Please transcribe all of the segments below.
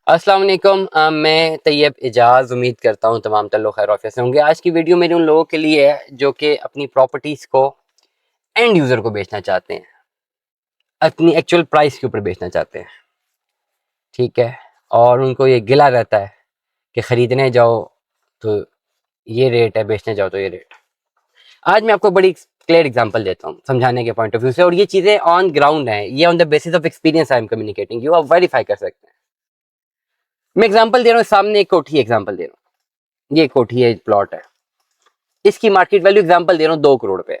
अस्सलाम वालेकुम। मैं तैयब एजाज उम्मीद करता हूँ तमाम तल्लो खैर ऑफिस से होंगे। आज की वीडियो मेरे उन लोगों के लिए है जो कि अपनी प्रॉपर्टीज़ को एंड यूज़र को बेचना चाहते हैं, अपनी एक्चुअल प्राइस के ऊपर बेचना चाहते हैं, ठीक है। और उनको ये गिला रहता है कि ख़रीदने जाओ तो ये रेट है, बेचने जाओ तो ये रेट। आज मैं आपको बड़ी क्लियर एग्जांपल देता हूँ समझाने के पॉइंट ऑफ व्यू से, और ये चीज़ें ऑन ग्राउंड हैं, ये on the basis of experience I am communicating you, आप वेरीफाई कर सकते हैं। मैं एग्जांपल दे रहा हूँ, सामने एक कोठी एग्जांपल दे रहा हूँ, ये कोठी है, प्लॉट है, इसकी मार्केट वैल्यू एग्जांपल दे रहा हूँ 2 करोड़ पे।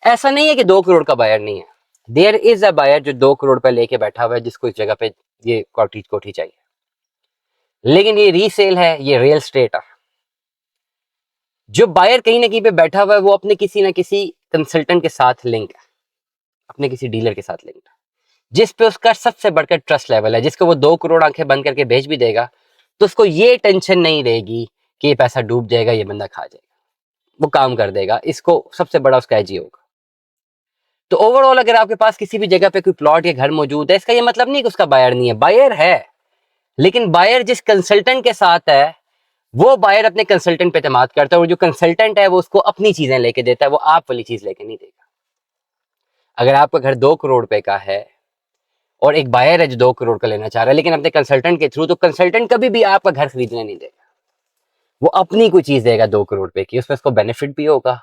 ऐसा नहीं है कि 2 करोड़ का बायर नहीं है, देयर इज अ बायर जो 2 करोड़ पे लेके बैठा हुआ है, जिसको इस जगह पे ये कोठी चाहिए, लेकिन ये रीसेल है, ये रियल स्टेट है। जो बायर कहीं ना कहीं पे बैठा हुआ है वो अपने किसी ना किसी कंसल्टेंट के साथ लिंक है, अपने किसी डीलर के साथ लिंक है, जिस पे उसका सबसे बढ़कर ट्रस्ट लेवल है, जिसको वो 2 करोड़ आंखें बंद करके बेच भी देगा तो उसको ये टेंशन नहीं रहेगी कि ये पैसा डूब जाएगा, ये बंदा खा जाएगा, वो काम कर देगा। इसको सबसे बड़ा उसका एज ही होगा। तो ओवरऑल अगर आपके पास किसी भी जगह पे कोई प्लॉट या घर मौजूद है, इसका ये मतलब नहीं कि उसका बायर नहीं है, बायर है, लेकिन बायर जिस कंसल्टेंट के साथ है वो बायर अपने कंसल्टेंट पे एतमाद करता है, और जो कंसल्टेंट है वो उसको अपनी चीजें लेके देता है, वो आप वाली चीज लेके नहीं देगा। अगर आपका घर 2 करोड़ रुपए का है और एक बायर है जो 2 करोड़ का लेना चाह रहा है लेकिन अपने कंसल्टेंट के थ्रू, तो कंसल्टेंट कभी भी आपका घर खरीदने नहीं देगा, वो अपनी कोई चीज देगा 2 करोड़ रुपए की, उसमें उसको बेनिफिट भी होगा,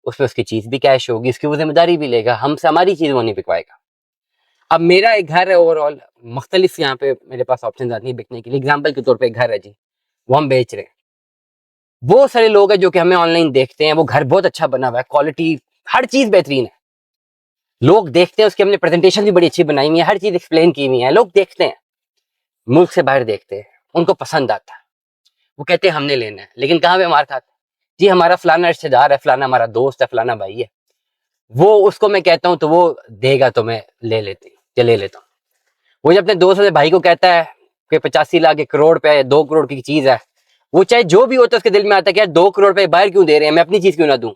उसमें उसकी चीज भी कैश होगी, उसकी वो जिम्मेदारी भी लेगा, हमसे हमारी चीज वो नहीं बिकवाएगा। अब मेरा एक घर है, ओवरऑल मुख्तलिफ यहाँ पे मेरे पास ऑप्शन आती है बिकने के लिए। एग्जाम्पल के तौर पर एक घर है जी, वो हम बेच रहे हैं। बहुत सारे लोग हैं जो कि हमें ऑनलाइन देखते हैं, वो घर बहुत अच्छा बना हुआ है, क्वालिटी हर चीज बेहतरीन है, लोग देखते हैं, उसकी हमने प्रेजेंटेशन भी बड़ी अच्छी बनाई हुई है, हर चीज एक्सप्लेन की हुई है, लोग देखते हैं, मुल्क से बाहर देखते हैं, उनको पसंद आता है, वो कहते हैं हमने लेना है, लेकिन कहाँ पे मार खाते हैं जी, हमारा फलाना रिश्तेदार है, फलाना हमारा दोस्त है, फलाना भाई है, वो उसको मैं कहता हूँ तो वो देगा, तो मैं ले लेता हूँ। वो जब अपने दोस्त से भाई को कहता है कि 85 लाख 1 करोड़ पे 2 करोड़ की चीज है, वो चाहे जो भी होता है उसके दिल में आता है कि यार 2 करोड़ पे बाहर क्यों दे रहे हैं, मैं अपनी चीज क्यों ना दूं।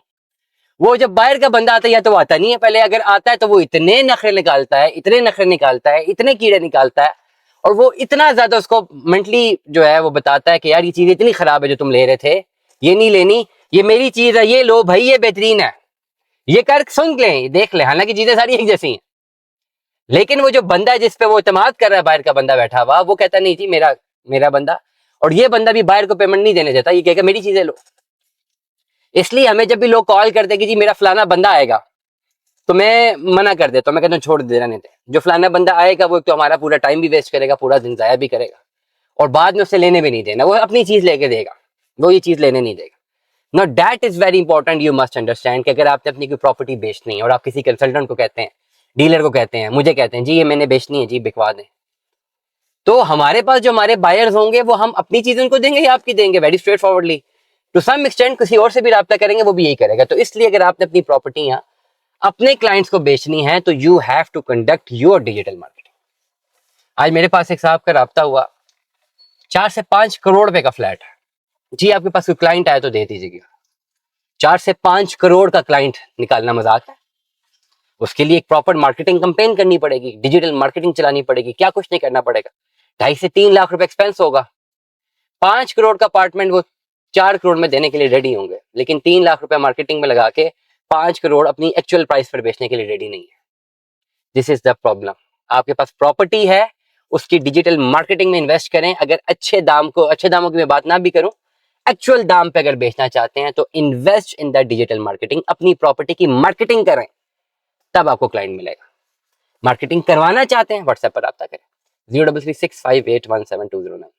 वो जब बाहर का बंदा आता है, या तो वो आता नहीं है पहले, अगर आता है तो वो इतने नखरे निकालता है, इतने कीड़े निकालता है, और वो इतना ज्यादा उसको मेंटली जो है वो बताता है कि यार ये चीज इतनी खराब है जो तुम ले रहे थे, ये नहीं लेनी, ये मेरी चीज है, ये लो भाई, ये बेहतरीन है, ये कर सुन लें, देख ले, हालांकि चीजें सारी एक जैसी हैं, लेकिन वो जो बंदा है जिस पे वो इतमाद कर रहा है, बाहर का बंदा बैठा हुआ, वो कहता नहीं जी मेरा मेरा बंदा, और ये बंदा भी बाहर को पेमेंट नहीं देने देता, ये कहेगा मेरी चीजें लो। इसलिए हमें जब भी लोग कॉल करते कि जी मेरा फलाना बंदा आएगा, तो मैं मना कर देता हूँ, मैं कहता हूँ छोड़ दे, रहने दे, जो फलाना बंदा आएगा वो तो हमारा पूरा टाइम भी वेस्ट करेगा, पूरा दिन जाया भी करेगा, और बाद में उसे लेने भी नहीं देना, वो अपनी चीज लेके देगा, वो ये चीज लेने नहीं देगा। No, that is very important, you must understand कि अगर आपने अपनी कोई प्रॉपर्टी बेचनी है और आप किसी कंसल्टेंट को कहते हैं, डीलर को कहते हैं, मुझे कहते हैं जी ये मैंने बेचनी है जी, बिकवा दें, तो हमारे पास जो हमारे बायर्स होंगे वो हम अपनी चीज उनको देंगे या आपकी देंगे, very straightforwardly. To some extent किसी और से भी राब्ता करेंगे, वो भी यही करेगा। तो इसलिए अगर आपने अपनी प्रॉपर्टी यहाँ अपने क्लाइंट्स को बेचनी है तो you have to conduct your digital marketing. आज मेरे पास एक साहब का राब्ता हुआ, 4 से 5 करोड़ रुपए का फ्लैट है जी, आपके पास कोई क्लाइंट आए तो दे दीजिएगा। 4 से 5 करोड़ का क्लाइंट निकालना मजाक है, उसके लिए एक प्रॉपर मार्केटिंग कंपेन करनी पड़ेगी, डिजिटल मार्केटिंग चलानी पड़ेगी, क्या कुछ नहीं करना पड़ेगा, 2.5 से 3 लाख रुपए एक्सपेंस होगा। 5 करोड़ का अपार्टमेंट वो 4 करोड़ में देने के लिए रेडी होंगे, लेकिन 3 लाख रुपए मार्केटिंग में लगा के 5 करोड़ अपनी एक्चुअल प्राइस पर बेचने के लिए रेडी नहीं है। This is the problem. आपके पास प्रॉपर्टी है, उसकी डिजिटल मार्केटिंग में इन्वेस्ट करें। अगर अच्छे दामों की मैं बात ना भी करूं, एक्चुअल दाम पे अगर बेचना चाहते हैं तो invest in the digital marketing, अपनी प्रॉपर्टी की मार्केटिंग करें, तब आपको क्लाइंट मिलेगा। मार्केटिंग करवाना चाहते हैं, व्हाट्सएप पर राब्ता करें, 0336581729।